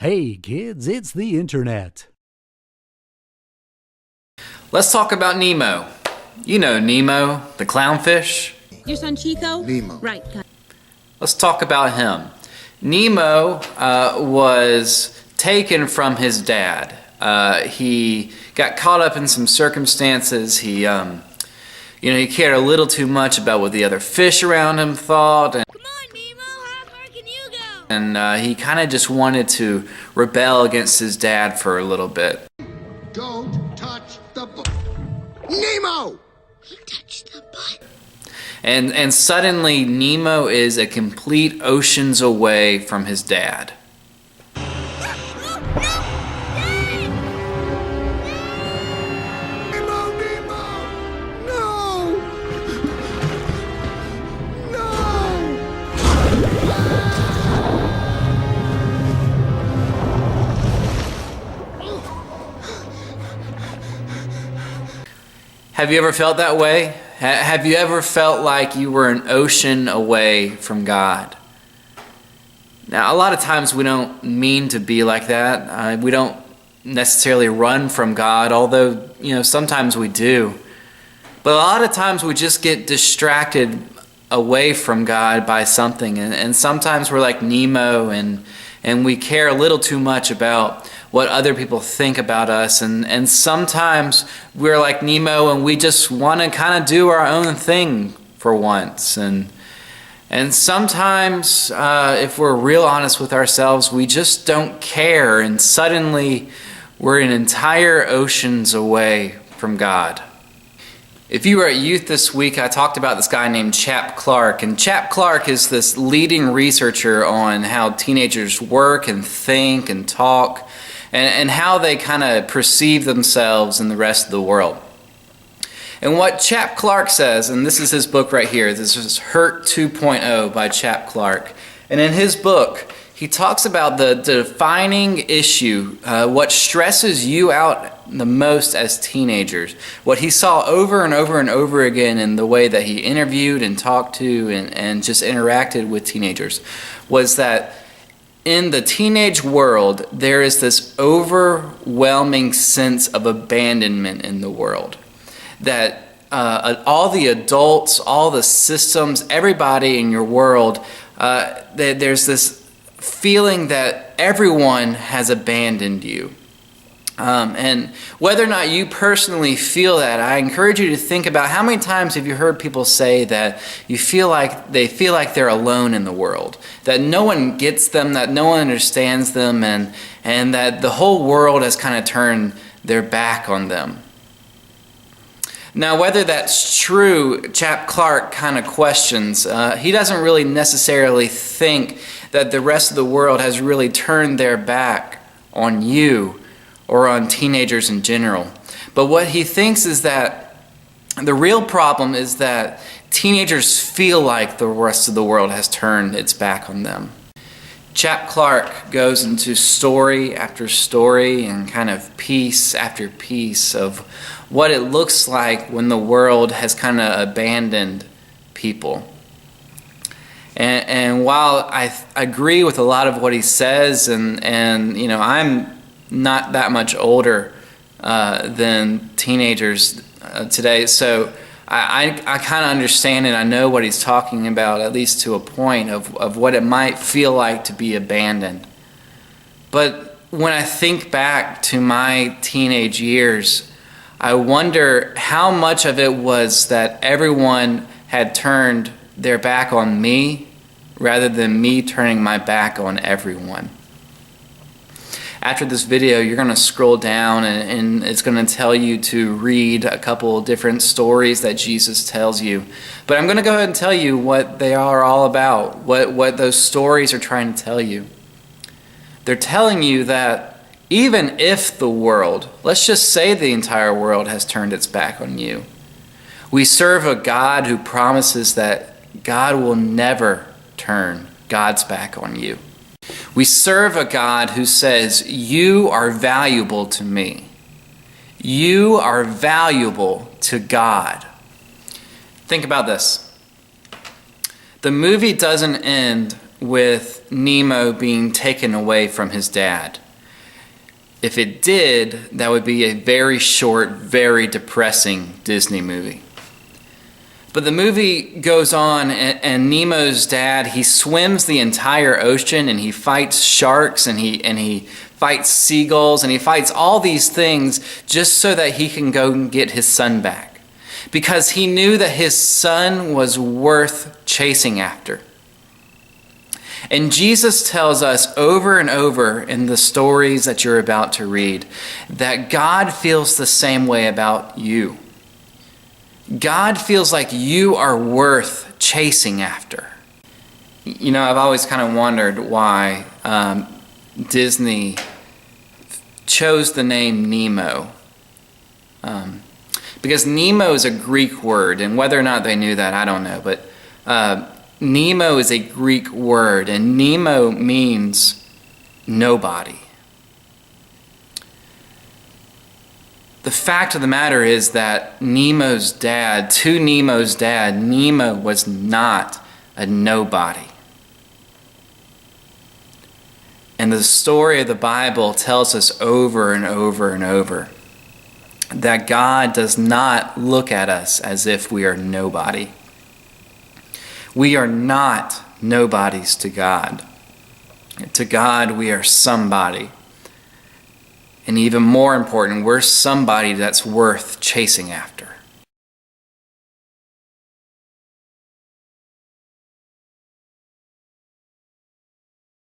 Hey kids, it's the internet. Let's talk about Nemo. You know Nemo, the clownfish. Your son Chico? Nemo. Right. Let's talk about him. Nemo was taken from his dad. He got caught up in some circumstances. He cared a little too much about what the other fish around him thought. Come on, Nemo. How far can you go? And he kind of just wanted to rebel against his dad for a little bit. Don't touch the Nemo! He touched the butt. And suddenly Nemo is a complete oceans away from his dad. Nemo! No! Have you ever felt that way? Have you ever felt like you were an ocean away from God? Now, a lot of times we don't mean to be like that. We don't necessarily run from God, although, sometimes we do. But a lot of times we just get distracted away from God by something. And sometimes we're like Nemo and we care a little too much about what other people think about us. And sometimes we're like Nemo and we just want to kind of do our own thing for once. And sometimes, if we're real honest with ourselves, we just don't care. And suddenly we're an entire oceans away from God. If you were at youth this week, I talked about this guy named Chap Clark. And Chap Clark is this leading researcher on how teenagers work and think and talk, and how they kind of perceive themselves in the rest of the world. And what Chap Clark says, and this is his book right here, this is Hurt 2.0 by Chap Clark. And in his book, he talks about the defining issue, what stresses you out the most as teenagers. What he saw over and over and over again in the way that he interviewed and talked to and just interacted with teenagers was that in the teenage world, there is this overwhelming sense of abandonment in the world. That all the adults, all the systems, everybody in your world, there's this feeling that everyone has abandoned you. And whether or not you personally feel that, I encourage you to think about how many times have you heard people say that they feel like they're alone in the world, that no one gets them, that no one understands them, and that the whole world has kind of turned their back on them. Now, whether that's true, Chap Clark kind of questions. He doesn't really necessarily think that the rest of the world has really turned their back on you or on teenagers in general. But what he thinks is that the real problem is that teenagers feel like the rest of the world has turned its back on them. Chap Clark goes into story after story and kind of piece after piece of what it looks like when the world has kind of abandoned people. And while I agree with a lot of what he says, and I'm not that much older than teenagers today, so I kind of understand and I know what he's talking about, at least to a point of what it might feel like to be abandoned. But when I think back to my teenage years, I wonder how much of it was that everyone had turned their back on me rather than me turning my back on everyone. After this video, you're going to scroll down and it's going to tell you to read a couple different stories that Jesus tells you. But I'm going to go ahead and tell you what they are all about, what those stories are trying to tell you. They're telling you that even if the world, let's just say the entire world has turned its back on you, we serve a God who promises that God will never turn God's back on you. We serve a God who says, you are valuable to me. You are valuable to God. Think about this. The movie doesn't end with Nemo being taken away from his dad. If it did, that would be a very short, very depressing Disney movie. But the movie goes on, and Nemo's dad, he swims the entire ocean, and he fights sharks, and he fights seagulls, and he fights all these things just so that he can go and get his son back. Because he knew that his son was worth chasing after. And Jesus tells us over and over in the stories that you're about to read that God feels the same way about you. God feels like you are worth chasing after. You know, I've always kind of wondered why Disney chose the name Nemo. Because Nemo is a Greek word, and whether or not they knew that, I don't know. But Nemo is a Greek word, and Nemo means nobody. The fact of the matter is that to Nemo's dad, Nemo was not a nobody. And the story of the Bible tells us over and over and over that God does not look at us as if we are nobody. We are not nobodies to God. To God, we are somebody. And even more important, we're somebody that's worth chasing after.